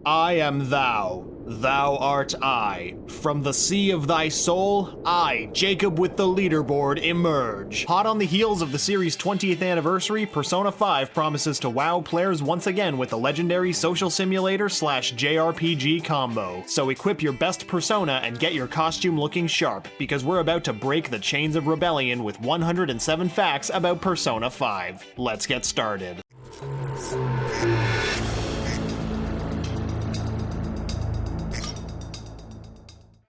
I am thou, thou art I. From the sea of thy soul, I, Jacob with the leaderboard, emerge. Hot on the heels of the series' 20th anniversary, Persona 5 promises to wow players once again with the legendary social simulator / JRPG combo. So equip your best Persona and get your costume looking sharp, because we're about to break the chains of rebellion with 107 facts about Persona 5. Let's get started.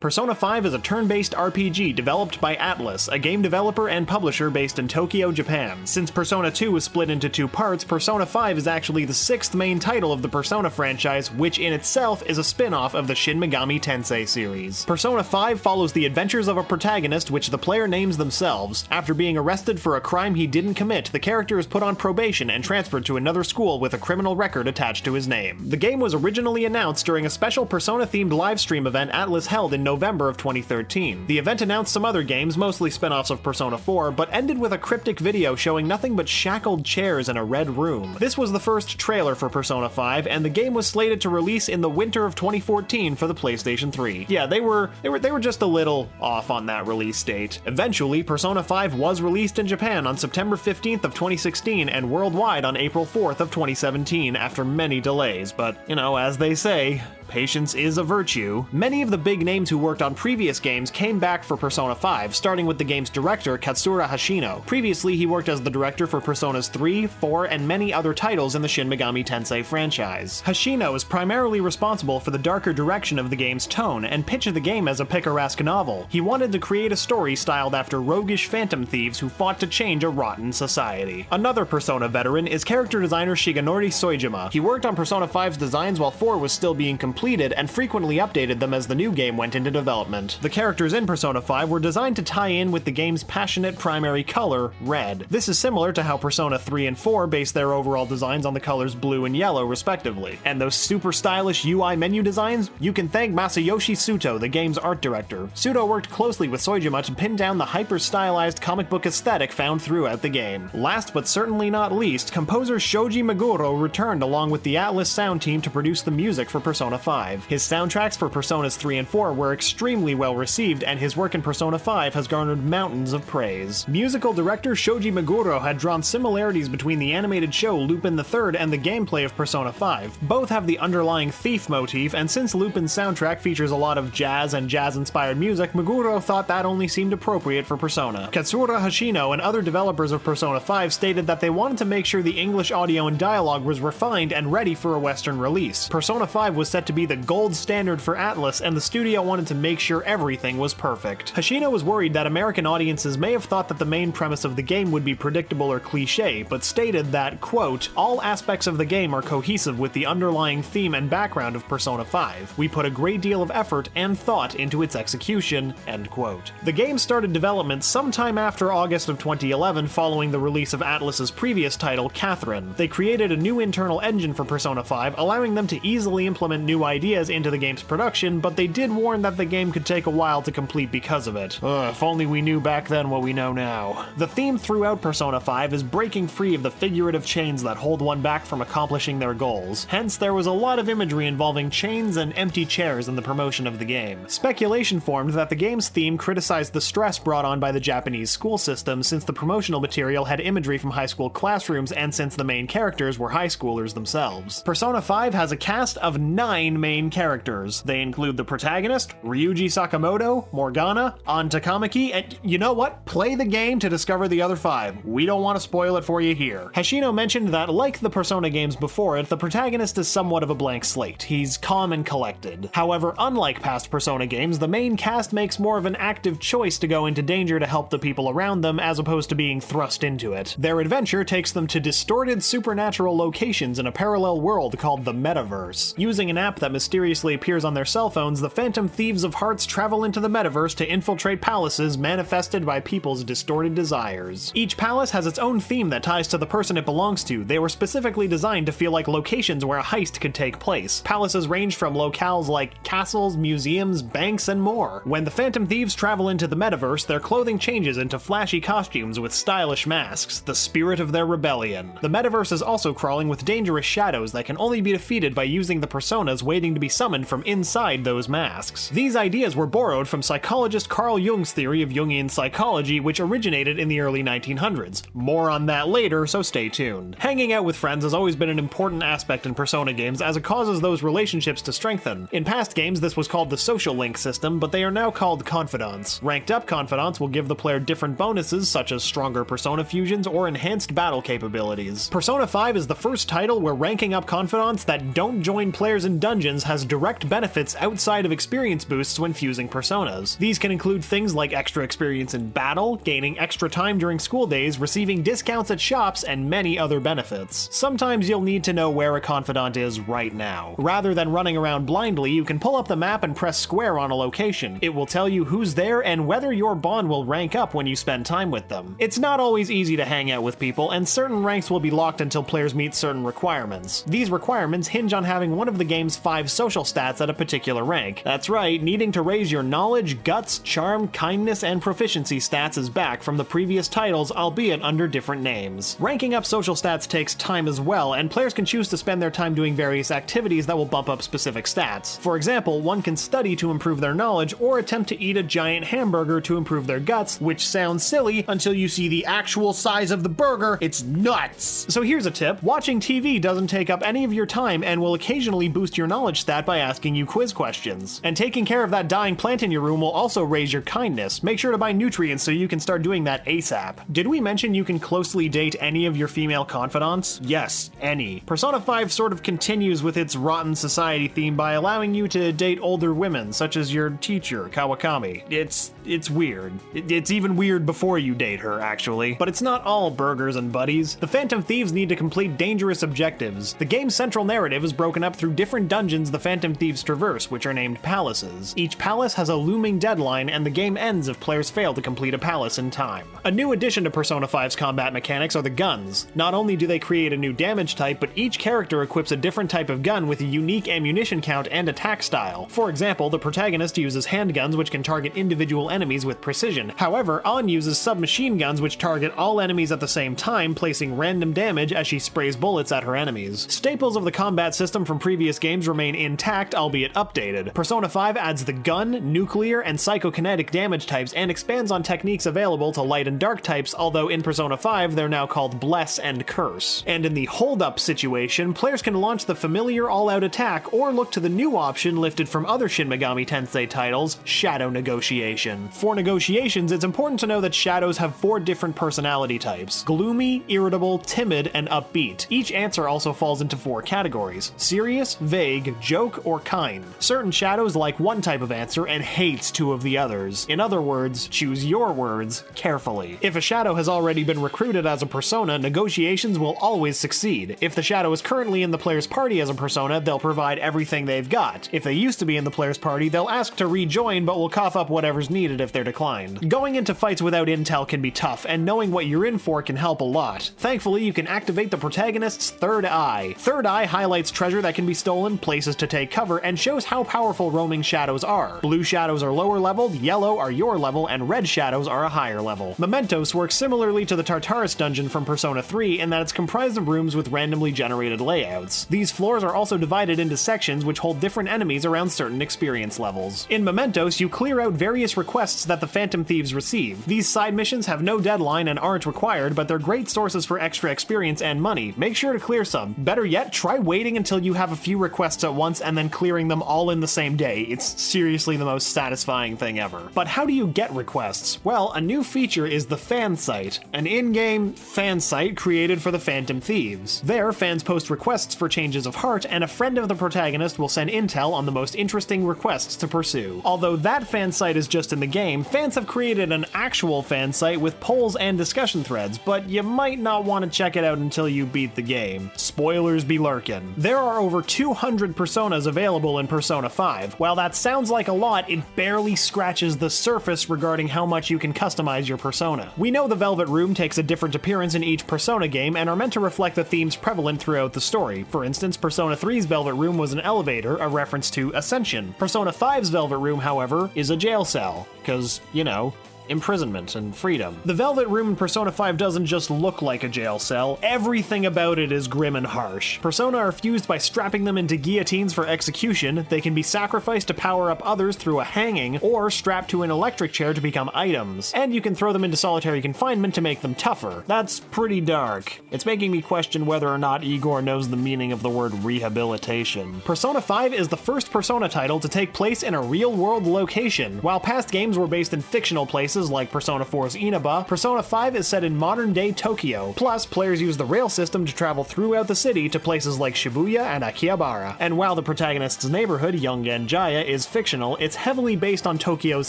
Persona 5 is a turn-based RPG developed by Atlus, a game developer and publisher based in Tokyo, Japan. Since Persona 2 was split into two parts, Persona 5 is actually the sixth main title of the Persona franchise, which in itself is a spin-off of the Shin Megami Tensei series. Persona 5 follows the adventures of a protagonist which the player names themselves. After being arrested for a crime he didn't commit, the character is put on probation and transferred to another school with a criminal record attached to his name. The game was originally announced during a special Persona-themed livestream event Atlus held in November of 2013. The event announced some other games, mostly spin-offs of Persona 4, but ended with a cryptic video showing nothing but shackled chairs in a red room. This was the first trailer for Persona 5, and the game was slated to release in the winter of 2014 for the PlayStation 3. Yeah, they were just a little off on that release date. Eventually, Persona 5 was released in Japan on September 15th of 2016 and worldwide on April 4th of 2017 after many delays, but, you know, as they say, patience is a virtue. Many of the big names who worked on previous games came back for Persona 5, starting with the game's director, Katsura Hashino. Previously, he worked as the director for Personas 3, 4, and many other titles in the Shin Megami Tensei franchise. Hashino is primarily responsible for the darker direction of the game's tone, and pitched the game as a picaresque novel. He wanted to create a story styled after roguish phantom thieves who fought to change a rotten society. Another Persona veteran is character designer Shigenori Soejima. He worked on Persona 5's designs while 4 was still being completed and frequently updated them as the new game went into development. The characters in Persona 5 were designed to tie in with the game's passionate primary color, red. This is similar to how Persona 3 and 4 based their overall designs on the colors blue and yellow respectively. And those super stylish UI menu designs? You can thank Masayoshi Suto, the game's art director. Suto worked closely with Soejima to pin down the hyper-stylized comic book aesthetic found throughout the game. Last but certainly not least, composer Shoji Meguro returned along with the Atlus sound team to produce the music for Persona 5. His soundtracks for Personas 3 and 4 were extremely well received, and his work in Persona 5 has garnered mountains of praise. Musical director Shoji Meguro had drawn similarities between the animated show Lupin III and the gameplay of Persona 5. Both have the underlying thief motif, and since Lupin's soundtrack features a lot of jazz and jazz-inspired music, Meguro thought that only seemed appropriate for Persona. Katsura Hashino and other developers of Persona 5 stated that they wanted to make sure the English audio and dialogue was refined and ready for a Western release. Persona 5 was set to be the gold standard for Atlus, and the studio wanted to make sure everything was perfect. Hashino was worried that American audiences may have thought that the main premise of the game would be predictable or cliché, but stated that, quote, all aspects of the game are cohesive with the underlying theme and background of Persona 5. We put a great deal of effort and thought into its execution, end quote. The game started development sometime after August of 2011 following the release of Atlus's previous title, Catherine. They created a new internal engine for Persona 5, allowing them to easily implement new ideas into the game's production, but they did warn that the game could take a while to complete because of it. If only we knew back then what we know now. The theme throughout Persona 5 is breaking free of the figurative chains that hold one back from accomplishing their goals. Hence, there was a lot of imagery involving chains and empty chairs in the promotion of the game. Speculation formed that the game's theme criticized the stress brought on by the Japanese school system, since the promotional material had imagery from high school classrooms and since the main characters were high schoolers themselves. Persona 5 has a cast of 9 main characters. They include the protagonist, Ryuji Sakamoto, Morgana, An Takamaki, and you know what? Play the game to discover the other 5. We don't want to spoil it for you here. Hashino mentioned that, like the Persona games before it, the protagonist is somewhat of a blank slate. He's calm and collected. However, unlike past Persona games, the main cast makes more of an active choice to go into danger to help the people around them, as opposed to being thrust into it. Their adventure takes them to distorted supernatural locations in a parallel world called the Metaverse. Using an app that mysteriously appears on their cell phones, the Phantom Thieves of Hearts travel into the Metaverse to infiltrate palaces manifested by people's distorted desires. Each palace has its own theme that ties to the person it belongs to. They were specifically designed to feel like locations where a heist could take place. Palaces range from locales like castles, museums, banks, and more. When the Phantom Thieves travel into the Metaverse, their clothing changes into flashy costumes with stylish masks, the spirit of their rebellion. The Metaverse is also crawling with dangerous shadows that can only be defeated by using the personas waiting to be summoned from inside those masks. These ideas were borrowed from psychologist Carl Jung's theory of Jungian psychology, which originated in the early 1900s. More on that later, so stay tuned. Hanging out with friends has always been an important aspect in Persona games, as it causes those relationships to strengthen. In past games, this was called the social link system, but they are now called confidants. Ranked up confidants will give the player different bonuses, such as stronger Persona fusions or enhanced battle capabilities. Persona 5 is the first title where ranking up confidants that don't join players in dungeons has direct benefits outside of experience boosts when fusing personas. These can include things like extra experience in battle, gaining extra time during school days, receiving discounts at shops, and many other benefits. Sometimes you'll need to know where a confidant is right now. Rather than running around blindly, you can pull up the map and press square on a location. It will tell you who's there and whether your bond will rank up when you spend time with them. It's not always easy to hang out with people, and certain ranks will be locked until players meet certain requirements. These requirements hinge on having one of the game's 5 social stats at a particular rank. That's right, needing to raise your knowledge, guts, charm, kindness, and proficiency stats is back from the previous titles, albeit under different names. Ranking up social stats takes time as well, and players can choose to spend their time doing various activities that will bump up specific stats. For example, one can study to improve their knowledge, or attempt to eat a giant hamburger to improve their guts, which sounds silly until you see the actual size of the burger. It's nuts! So here's a tip: watching TV doesn't take up any of your time and will occasionally boost your knowledge stat by asking you quiz questions. And taking care of that dying plant in your room will also raise your kindness. Make sure to buy nutrients so you can start doing that ASAP. Did we mention you can closely date any of your female confidants? Yes, any. Persona 5 sort of continues with its rotten society theme by allowing you to date older women, such as your teacher, Kawakami. It's weird. It's even weird before you date her, actually. But it's not all burgers and buddies. The Phantom Thieves need to complete dangerous objectives. The game's central narrative is broken up through different dungeons the Phantom Thieves traverse, which are named palaces. Each palace has a looming deadline, and the game ends if players fail to complete a palace in time. A new addition to Persona 5's combat mechanics are the guns. Not only do they create a new damage type, but each character equips a different type of gun with a unique ammunition count and attack style. For example, the protagonist uses handguns, which can target individual enemies with precision. However, Ann uses submachine guns, which target all enemies at the same time, placing random damage as she sprays bullets at her enemies. Staples of the combat system from previous games remain intact, albeit updated. Persona 5 adds the gun, nuclear, and psychokinetic damage types and expands on techniques available to light and dark types, although in Persona 5 they're now called Bless and Curse. And in the hold-up situation, players can launch the familiar all-out attack or look to the new option lifted from other Shin Megami Tensei titles, Shadow Negotiation. For negotiations, it's important to know that shadows have 4 different personality types: gloomy, irritable, timid, and upbeat. Each answer also falls into 4 categories: serious, vague, joke, or kind. Certain shadows like one type of answer and hates 2 of the others. In other words, choose your words carefully. If a shadow has already been recruited as a persona, negotiations will always succeed. If the shadow is currently in the player's party as a persona, they'll provide everything they've got. If they used to be in the player's party, they'll ask to rejoin, but will cough up whatever's needed if they're declined. Going into fights without intel can be tough, and knowing what you're in for can help a lot. Thankfully, you can activate the protagonist's third eye. Third eye highlights treasure that can be stolen, places to take cover, and shows how powerful roaming shadows are. Blue shadows are lower leveled, yellow are your level, and red shadows are a higher level. Mementos works similarly to the Tartarus dungeon from Persona 3 in that it's comprised of rooms with randomly generated layouts. These floors are also divided into sections which hold different enemies around certain experience levels. In Mementos, you clear out various requests that the Phantom Thieves receive. These side missions have no deadline and aren't required, but they're great sources for extra experience and money. Make sure to clear some. Better yet, try waiting until you have a few requests at once and then clearing them all in the same day. It's seriously the most satisfying thing ever. But how do you get requests? Well, a new feature is the fan site, an in-game fan site created for the Phantom Thieves. There, fans post requests for changes of heart, and a friend of the protagonist will send intel on the most interesting requests to pursue. Although that fan site is just in the game, fans have created an actual fan site with polls and discussion threads, but you might not want to check it out until you beat the game. Spoilers be lurkin'. There are over 200 personas available in Persona 5. While that sounds like a lot, it barely scratches the surface regarding how much you can customize your persona. We know the Velvet Room takes a different appearance in each Persona game and are meant to reflect the themes prevalent throughout the story. For instance, Persona 3's Velvet Room was an elevator, a reference to Ascension. Persona 5's Velvet Room, however, is a jail cell, 'cause, you know, imprisonment and freedom. The Velvet Room in Persona 5 doesn't just look like a jail cell, everything about it is grim and harsh. Persona are fused by strapping them into guillotines for execution, they can be sacrificed to power up others through a hanging, or strapped to an electric chair to become items, and you can throw them into solitary confinement to make them tougher. That's pretty dark. It's making me question whether or not Igor knows the meaning of the word rehabilitation. Persona 5 is the first Persona title to take place in a real-world location. While past games were based in fictional places like Persona 4's Inaba, Persona 5 is set in modern-day Tokyo. Plus, players use the rail system to travel throughout the city to places like Shibuya and Akihabara. And while the protagonist's neighborhood, Yongen-jaya, is fictional, it's heavily based on Tokyo's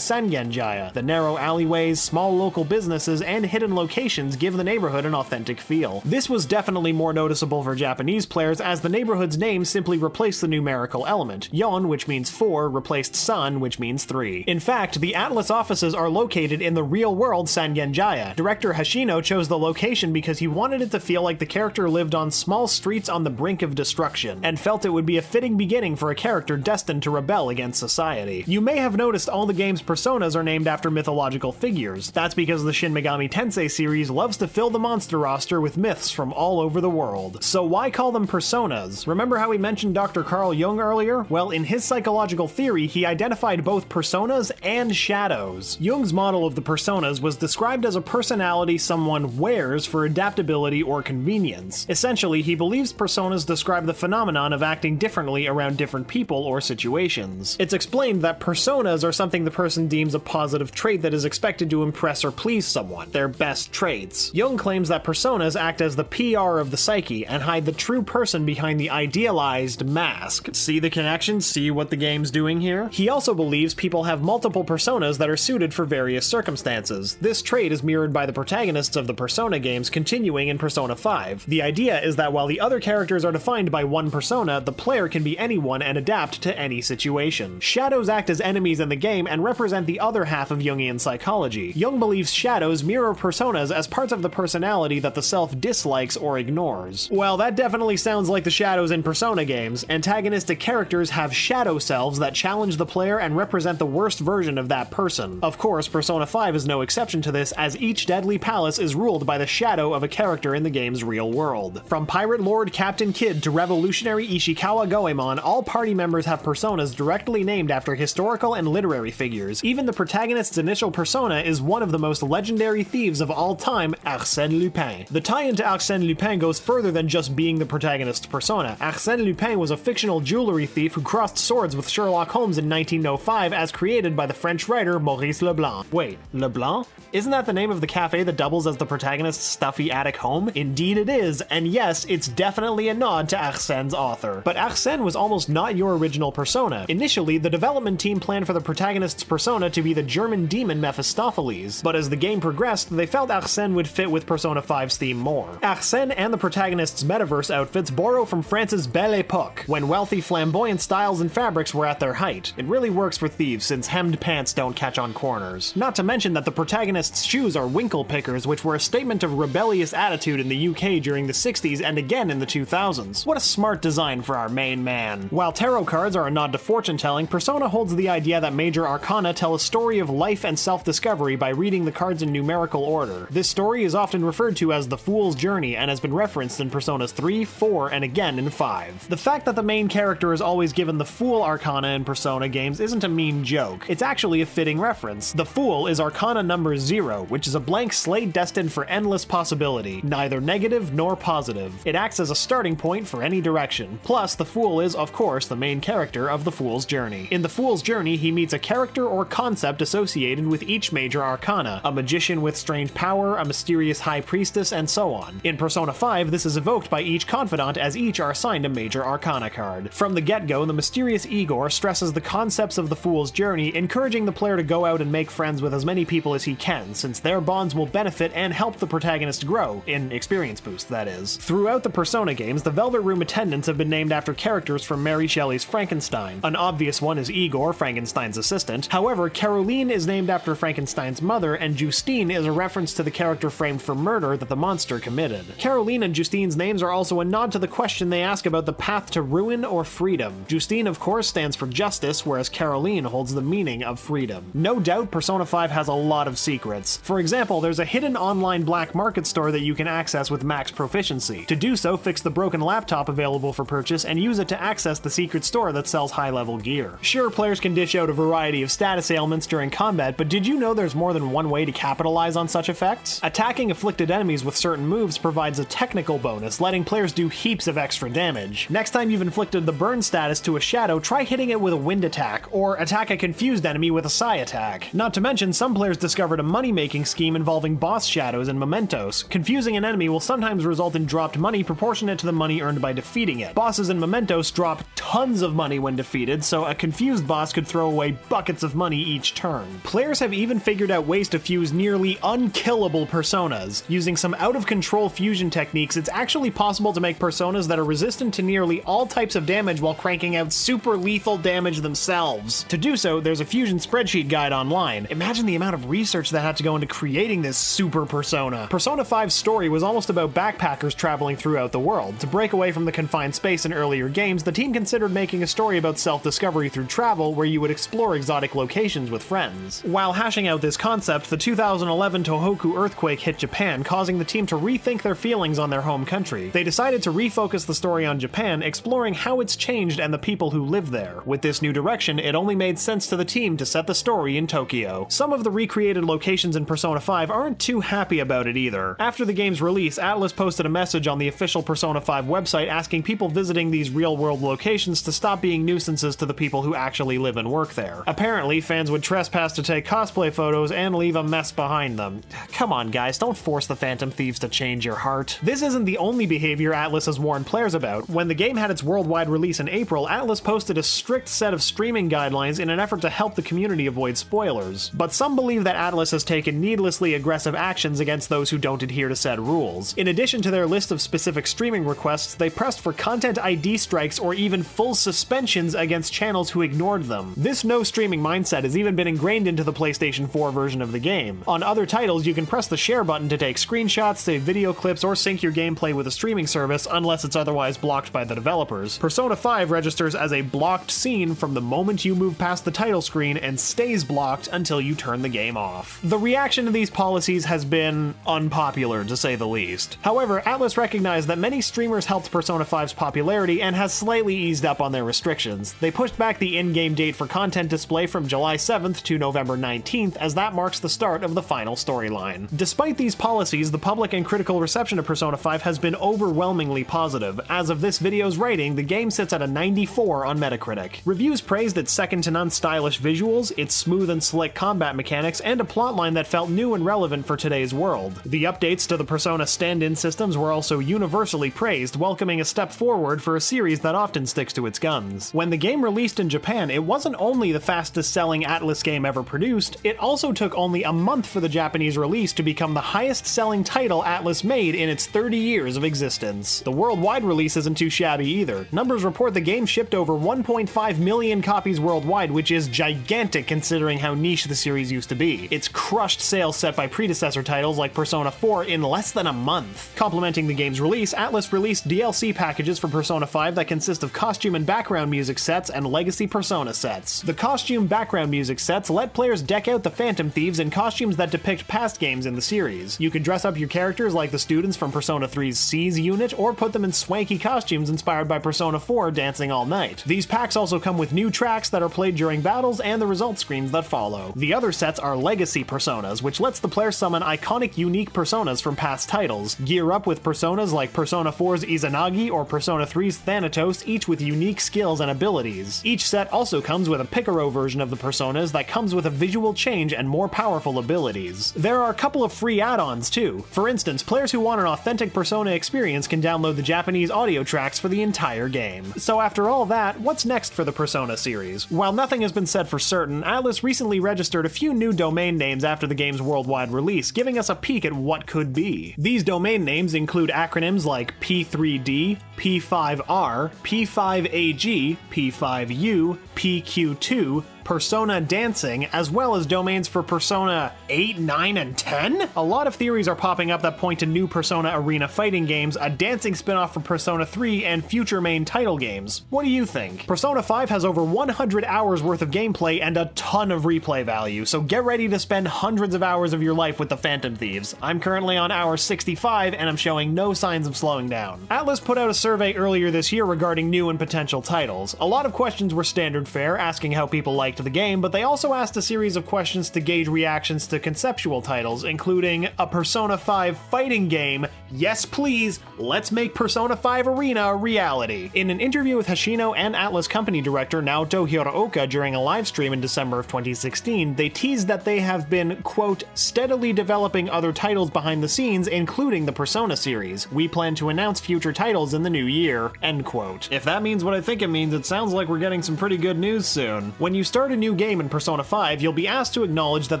Sangen-jaya. The narrow alleyways, small local businesses, and hidden locations give the neighborhood an authentic feel. This was definitely more noticeable for Japanese players as the neighborhood's name simply replaced the numerical element. Yon, which means 4, replaced San, which means 3. In fact, the Atlus offices are located in the real-world Sangen-jaya. Director Hashino chose the location because he wanted it to feel like the character lived on small streets on the brink of destruction, and felt it would be a fitting beginning for a character destined to rebel against society. You may have noticed all the game's personas are named after mythological figures. That's because the Shin Megami Tensei series loves to fill the monster roster with myths from all over the world. So why call them personas? Remember how we mentioned Dr. Carl Jung earlier? Well, in his psychological theory, he identified both personas and shadows. Jung's model of the personas was described as a personality someone wears for adaptability or convenience. Essentially, he believes personas describe the phenomenon of acting differently around different people or situations. It's explained that personas are something the person deems a positive trait that is expected to impress or please someone, their best traits. Jung claims that personas act as the PR of the psyche and hide the true person behind the idealized mask. See the connection? See what the game's doing here? He also believes people have multiple personas that are suited for various circumstances. This trait is mirrored by the protagonists of the Persona games continuing in Persona 5. The idea is that while the other characters are defined by one persona, the player can be anyone and adapt to any situation. Shadows act as enemies in the game and represent the other half of Jungian psychology. Jung believes shadows mirror personas as parts of the personality that the self dislikes or ignores. Well, that definitely sounds like the shadows in Persona games. Antagonistic characters have shadow selves that challenge the player and represent the worst version of that person. Of course, Persona 5 is no exception to this, as each deadly palace is ruled by the shadow of a character in the game's real world. From Pirate Lord Captain Kidd to revolutionary Ishikawa Goemon, all party members have personas directly named after historical and literary figures. Even the protagonist's initial persona is one of the most legendary thieves of all time, Arsène Lupin. The tie-in to Arsène Lupin goes further than just being the protagonist's persona. Arsène Lupin was a fictional jewelry thief who crossed swords with Sherlock Holmes in 1905 as created by the French writer Maurice Leblanc. Wait, Leblanc? Isn't that the name of the cafe that doubles as the protagonist's stuffy attic home? Indeed it is, and yes, it's definitely a nod to Arsène's author. But Arsène was almost not your original persona. Initially, the development team planned for the protagonist's persona to be the German demon Mephistopheles, but as the game progressed, they felt Arsène would fit with Persona 5's theme more. Arsène and the protagonist's metaverse outfits borrow from France's Belle Époque, when wealthy flamboyant styles and fabrics were at their height. It really works for thieves since hemmed pants don't catch on corners. Not to mention that the protagonist's shoes are winkle pickers, which were a statement of rebellious attitude in the UK during the 60s and again in the 2000s. What a smart design for our main man. While tarot cards are a nod to fortune telling, Persona holds the idea that major arcana tell a story of life and self-discovery by reading the cards in numerical order. This story is often referred to as the Fool's Journey and has been referenced in Personas 3, 4, and again in 5. The fact that the main character is always given the Fool arcana in Persona games isn't a mean joke. It's actually a fitting reference. The Fool is arcana number 0, which is a blank slate destined for endless possibility, neither negative nor positive. It acts as a starting point for any direction. Plus, the Fool is, of course, the main character of the Fool's Journey. In the Fool's Journey, he meets a character or concept associated with each major arcana, a magician with strange power, a mysterious high priestess, and so on. In Persona 5, this is evoked by each confidant as each are assigned a major arcana card. From the get-go, the mysterious Igor stresses the concepts of the Fool's Journey, encouraging the player to go out and make friends with as many people as he can, since their bonds will benefit and help the protagonist grow, in experience boost, that is. Throughout the Persona games, the Velvet Room attendants have been named after characters from Mary Shelley's Frankenstein. An obvious one is Igor, Frankenstein's assistant. However, Caroline is named after Frankenstein's mother, and Justine is a reference to the character framed for murder that the monster committed. Caroline and Justine's names are also a nod to the question they ask about the path to ruin or freedom. Justine, of course, stands for justice, whereas Caroline holds the meaning of freedom. No doubt, Persona 5 5 has a lot of secrets. For example, there's a hidden online black market store that you can access with max proficiency. To do so, fix the broken laptop available for purchase and use it to access the secret store that sells high-level gear. Sure, players can dish out a variety of status ailments during combat, but did you know there's more than one way to capitalize on such effects? Attacking afflicted enemies with certain moves provides a technical bonus, letting players do heaps of extra damage. Next time you've inflicted the burn status to a shadow, try hitting it with a wind attack, or attack a confused enemy with a psi attack. Not to mention, some players discovered a money-making scheme involving boss shadows and mementos. Confusing an enemy will sometimes result in dropped money proportionate to the money earned by defeating it. Bosses and mementos drop tons of money when defeated, so a confused boss could throw away buckets of money each turn. Players have even figured out ways to fuse nearly unkillable personas. Using some out-of-control fusion techniques, it's actually possible to make personas that are resistant to nearly all types of damage while cranking out super lethal damage themselves. To do so, there's a fusion spreadsheet guide online. Imagine the amount of research that had to go into creating this super persona. Persona 5's story was almost about backpackers traveling throughout the world. To break away from the confined space in earlier games, the team considered making a story about self-discovery through travel where you would explore exotic locations with friends. While hashing out this concept, the 2011 Tohoku earthquake hit Japan, causing the team to rethink their feelings on their home country. They decided to refocus the story on Japan, exploring how it's changed and the people who live there. With this new direction, it only made sense to the team to set the story in Tokyo. Some of the recreated locations in Persona 5 aren't too happy about it either. After the game's release, Atlus posted a message on the official Persona 5 website asking people visiting these real-world locations to stop being nuisances to the people who actually live and work there. Apparently, fans would trespass to take cosplay photos and leave a mess behind them. Come on guys, don't force the Phantom Thieves to change your heart. This isn't the only behavior Atlus has warned players about. When the game had its worldwide release in April, Atlus posted a strict set of streaming guidelines in an effort to help the community avoid spoilers. But some believe that Atlus has taken needlessly aggressive actions against those who don't adhere to said rules. In addition to their list of specific streaming requests, they pressed for content ID strikes or even full suspensions against channels who ignored them. This no streaming mindset has even been ingrained into the PlayStation 4 version of the game. On other titles, you can press the share button to take screenshots, save video clips, or sync your gameplay with a streaming service unless it's otherwise blocked by the developers. Persona 5 registers as a blocked scene from the moment you move past the title screen and stays blocked until you turn the game off. The reaction to these policies has been unpopular, to say the least. However, Atlus recognized that many streamers helped Persona 5's popularity and has slightly eased up on their restrictions. They pushed back the in-game date for content display from July 7th to November 19th, as that marks the start of the final storyline. Despite these policies, the public and critical reception of Persona 5 has been overwhelmingly positive. As of this video's rating, the game sits at a 94 on Metacritic. Reviews praised its second-to-none stylish visuals, its smooth and slick combat mechanics, and a plotline that felt new and relevant for today's world. The updates to the Persona stand-in systems were also universally praised, welcoming a step forward for a series that often sticks to its guns. When the game released in Japan, it wasn't only the fastest-selling Atlus game ever produced, it also took only a month for the Japanese release to become the highest-selling title Atlus made in its 30 years of existence. The worldwide release isn't too shabby either. Numbers report the game shipped over 1.5 million copies worldwide, which is gigantic considering how niche the series used to be. It's crushed sales set by predecessor titles like Persona 4 in less than a month. Complementing the game's release, Atlus released DLC packages for Persona 5 that consist of costume and background music sets and legacy Persona sets. The costume background music sets let players deck out the Phantom Thieves in costumes that depict past games in the series. You can dress up your characters like the students from Persona 3's Seize unit, or put them in swanky costumes inspired by Persona 4 Dancing All Night. These packs also come with new tracks that are played during battles and the result screens that follow. The other sets are legacy personas, which lets the player summon iconic unique personas from past titles. Gear up with personas like Persona 4's Izanagi or Persona 3's Thanatos, each with unique skills and abilities. Each set also comes with a Picaro version of the personas that comes with a visual change and more powerful abilities. There are a couple of free add-ons too. For instance, players who want an authentic Persona experience can download the Japanese audio tracks for the entire game. So after all that, what's next for the Persona series? While nothing has been said for certain, Atlus recently registered a few new domain names after the game's worldwide release, giving us a peek at what could be. These domain names include acronyms like P3D, P5R, P5AG, P5U, PQ2, Persona Dancing, as well as domains for Persona 8, 9, and 10? A lot of theories are popping up that point to new Persona arena fighting games, a dancing spin-off for Persona 3, and future main title games. What do you think? Persona 5 has over 100 hours worth of gameplay and a ton of replay value, so get ready to spend hundreds of hours of your life with the Phantom Thieves. I'm currently on hour 65 and I'm showing no signs of slowing down. Atlus put out a survey earlier this year regarding new and potential titles. A lot of questions were standard fare, asking how people liked the game, but they also asked a series of questions to gauge reactions to conceptual titles, including a Persona 5 fighting game. Yes please, let's make Persona 5 Arena a reality. In an interview with Hoshino and Atlus company director Naoto Hiraoka during a live stream in December of 2016, they teased that they have been, quote, steadily developing other titles behind the scenes, including the Persona series. We plan to announce future titles in the new year, end quote. If that means what I think it means, it sounds like we're getting some pretty good news soon. When you start a new game in Persona 5, you'll be asked to acknowledge that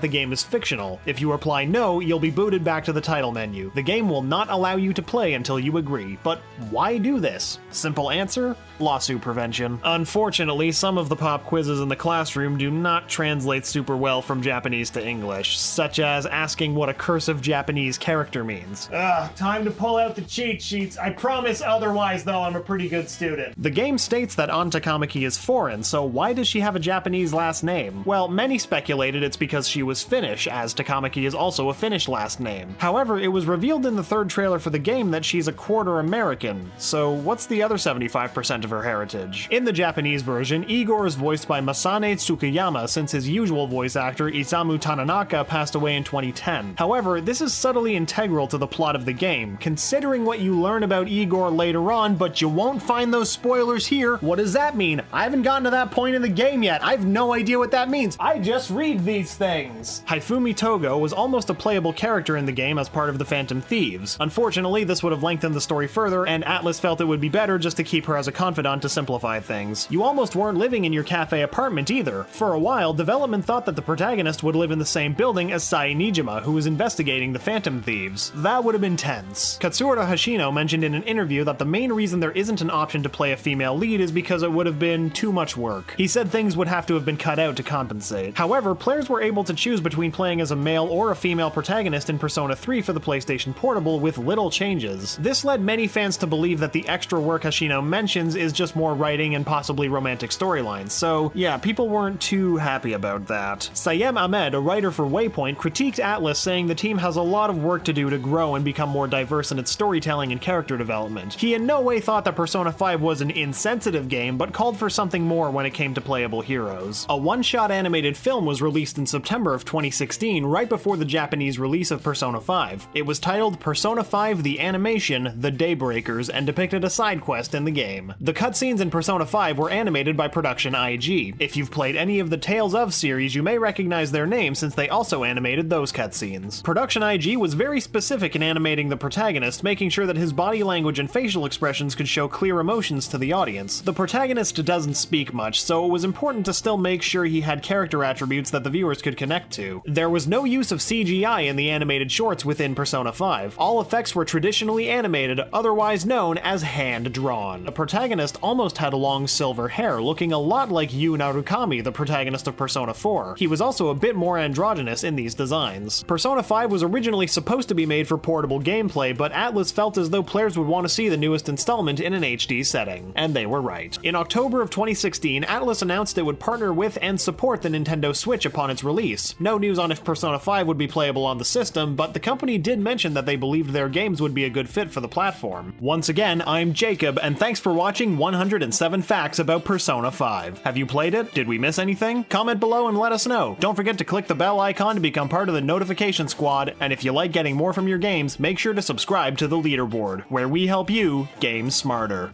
the game is fictional. If you reply no, you'll be booted back to the title menu. The game will not allow you to play until you agree. But why do this? Simple answer: lawsuit prevention. Unfortunately, some of the pop quizzes in the classroom do not translate super well from Japanese to English, such as asking what a cursive Japanese character means. Time to pull out the cheat sheets. I promise otherwise, though, I'm a pretty good student. The game states that Takamaki is foreign, so why does she have a Japanese last name? Well, many speculated it's because she was Finnish, as Takamaki is also a Finnish last name. However, it was revealed in the third trailer for the game that she's a quarter American, so what's the other 75% of her heritage? In the Japanese version, Igor is voiced by Masane Tsukiyama, since his usual voice actor Isamu Tananaka passed away in 2010. However, this is subtly integral to the plot of the game, considering what you learn about Igor later on, but you won't find those spoilers here. What does that mean? I haven't gotten to that point in the game yet. I have no idea what that means. I just read these things. Haifumi Togo was almost a playable character in the game as part of the Phantom Thieves. Unfortunately, this would have lengthened the story further, and Atlus felt it would be better just to keep her as a confidant to simplify things. You almost weren't living in your cafe apartment either. For a while, development thought that the protagonist would live in the same building as Sai Nijima, who was investigating the Phantom Thieves. That would have been tense. Katsuhiro Hoshino mentioned in an interview that the main reason there isn't an option to play a female lead is because it would have been too much work. He said things would have to have been cut out to compensate. However, players were able to choose between playing as a male or a female protagonist in Persona 3 for the PlayStation Portable with little changes. This led many fans to believe that the extra work Hoshino mentions is just more writing and possibly romantic storylines, so yeah, people weren't too happy about that. Sayem Ahmed, a writer for Waypoint, critiqued Atlus, saying the team has a lot of work to do to grow and become more diverse in its storytelling and character development. He in no way thought that Persona 5 was an insensitive game, but called for something more when it came to playable heroes. A one-shot animated film was released in September of 2016, right before the Japanese release of Persona 5. It was titled Persona 5 The Animation, The Daybreakers, and depicted a side quest in the game. The cutscenes in Persona 5 were animated by Production IG. If you've played any of the Tales of series, you may recognize their name since they also animated those cutscenes. Production IG was very specific in animating the protagonist, making sure that his body language and facial expressions could show clear emotions to the audience. The protagonist doesn't speak much, so it was important to still make sure he had character attributes that the viewers could connect to. There was no use of CGI in the animated shorts within Persona 5. All effects were traditionally animated, otherwise known as hand-drawn. The protagonist almost had long silver hair, looking a lot like Yu Narukami, the protagonist of Persona 4. He was also a bit more androgynous in these designs. Persona 5 was originally supposed to be made for portable gameplay, but Atlus felt as though players would want to see the newest installment in an HD setting. And they were right. In October of 2016, Atlus announced it would partner with and support the Nintendo Switch upon its release. No news on if Persona 5 would be playable on the system, but the company did mention that they believed their games would be a good fit for the platform. Once again, I'm Jacob, and thanks for watching 107 Facts about Persona 5. Have you played it? Did we miss anything? Comment below and let us know. Don't forget to click the bell icon to become part of the notification squad, and if you like getting more from your games, make sure to subscribe to the Leaderboard, where we help you game smarter.